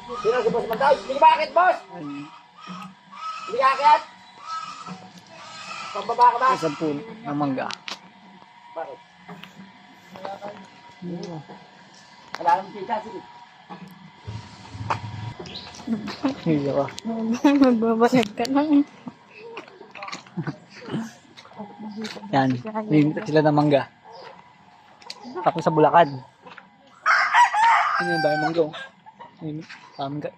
Sino si Boss Mandaw? Hindi ba akit, boss? Hindi ka akit? Pambaba ka ba? Isang puno ng mangga. Bakit? Wala nang pizza, sige. Hindi ka. Magbabasag ka lang. Yan. Bibigyan sila ng mangga. Tapos sa Bulacan. Ano yung dahil mangga. Mangga.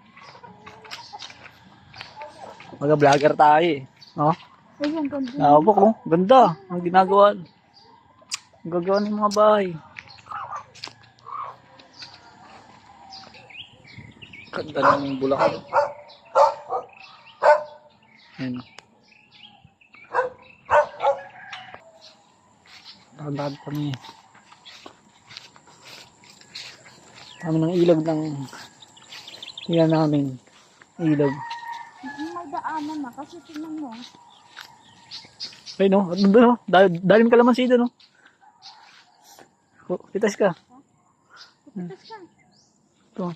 Mag-vlogger tayo eh. No? Ay, ang ganda. Nakabok oh. Ganda. Ang ginagawa. Ang gagawa ng mga bahay. Ganda ng Bulacan. Yan. Lakad kami. Kami ng ilog ng tingnan namin. Ilog. May daanan na kasi tingnan mo. Ay no, doon no. Dalim ka laman siya doon no. Oh, pitas ka. Pitas ka. Ito.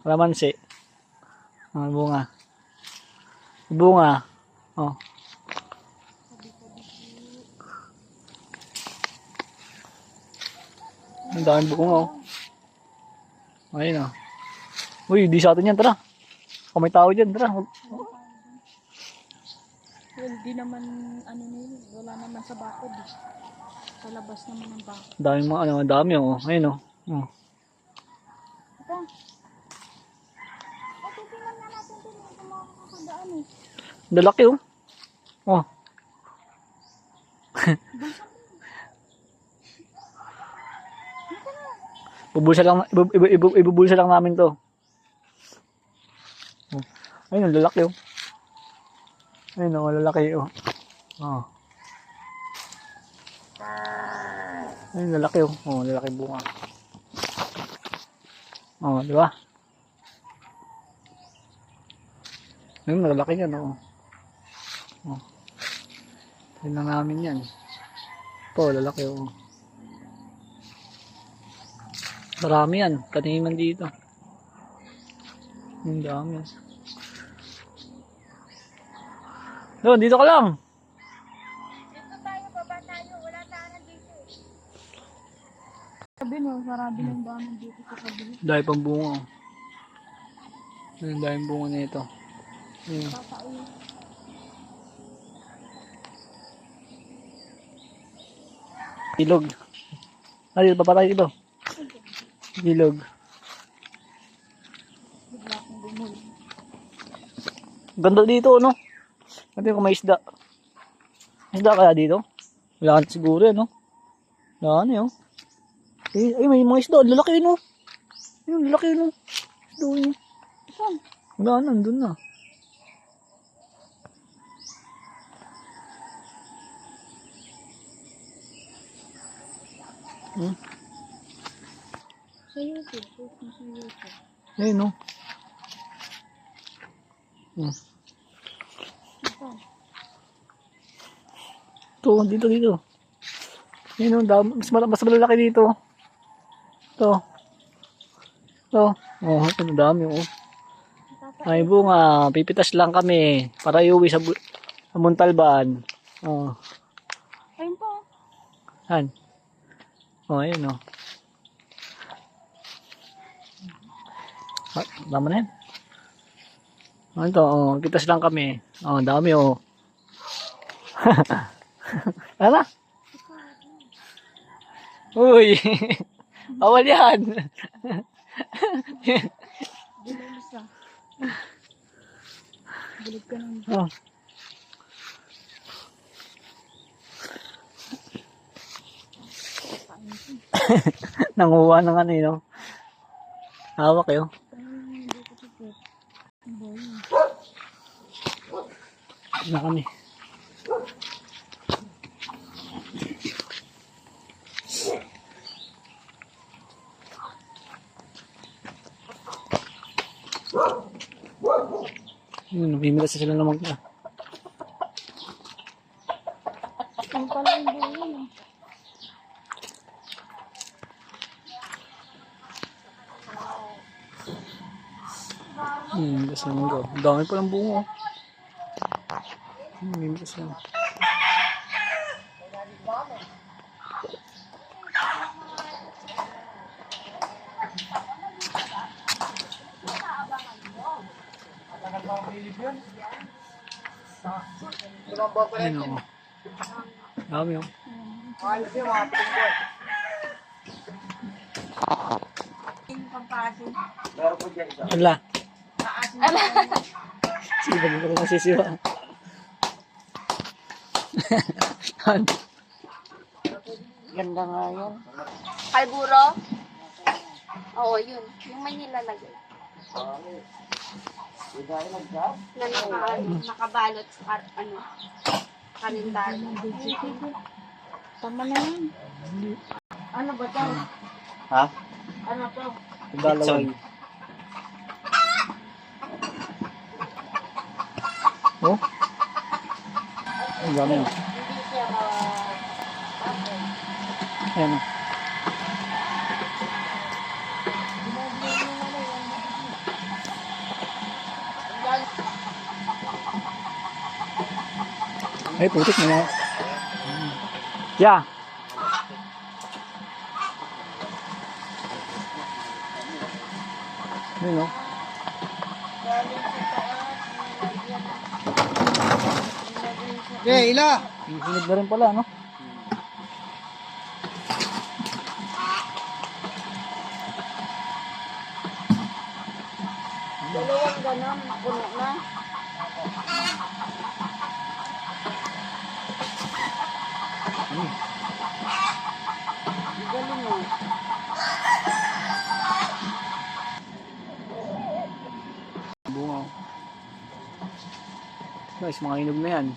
Kalamansi. Bunga. Bunga. Oh. Ang daming bunga oh. Ayun oh. Uy, di sa atin yan, tara. Kung may tao dyan, tara. Well, di naman, ano nila, wala naman sa bakod eh. Sa labas naman ng bakod. Daming mga, ano, dami oh. Ayun oh. Oh. Ito. O, titingnan nga natin din kung makakadaan eh. Dalaki oh. Oh. Bubulsa lang, ibubulsa lang namin to. Oh. Ayun, lalaki oh. Ayun oh, lalaki oh. Oh. Ayun, lalaki oh. Oh, lalaki bunga. Oh, di ba? Ayun, lalaki yan oh. Oh. Ayun lang namin yan. Ito, lalaki oh. Marami yan. Kaniman dito. Ang dami. Doon, dito ka lang. Dito tayo, baba tayo. Wala tayo dito eh. Sabi no, sarado ng dami dito sa kabila. Dahil pang bunga. Ayun, dahil bunga na ito. Ayun. Tatao. Ilog. Ay, baba tayo dito. Ilog. Bigla akong gumul. Ganda dito, no? Natin kung may isda. May isda kaya dito? Wala ka siguro, no? Wala ka, no? Ay, may mga isda. Lalaki, no? Ayun, lalaki, no? Isda, no? Saan? Wala, nandun na. Sa YouTube. Post mo sa YouTube. Ayun, no? Saan? Ito, dito. Ayun, no? Mas malalaki dito. Ito. Oh, ito, dami, oh. Ay, bunga. Pipitas lang kami para iuwi sa Montalban. Oh. Ayun po. Han. Oh, ayun, oh. Dama na yan. Ano to? Oh, pitas lang kami. Oh, dami, oh. Ano? Uy. Bawal yan. Bilis ah. Bulig ka ng Oh. Nanguha ng ano, no? Hawak, eh, oh. dito sa pet. Boy. Na kami. Namimila sila ng mga. Ang pala yung buhay ah. Kasi naman ko. Ang dami palang bungo. Kasi naman. Ayun o. Dami o. Ayos yung mga pinggol. Yung pampasin. Meron po dyan isa. Ala. Paasin. Sige, bagay ko rin nasisiwa. Ganda nga yan. Kalburo? Oo, yun. Yung may nilalagay. Hindi tayo nag-job. Na nakabalot sa kalendaryo. Tama na yan. Ano ba to? Ha? Ano to? Dalawa. Oh? Ang dami o. Hindi siya Ayan o. Ay, putik na. Yeah. Ayun o. Okay, ila. Sunod na rin pala, no? dalawang ganon. Puno na. Galing mo. Bunga. Guys, mga hinog na yan.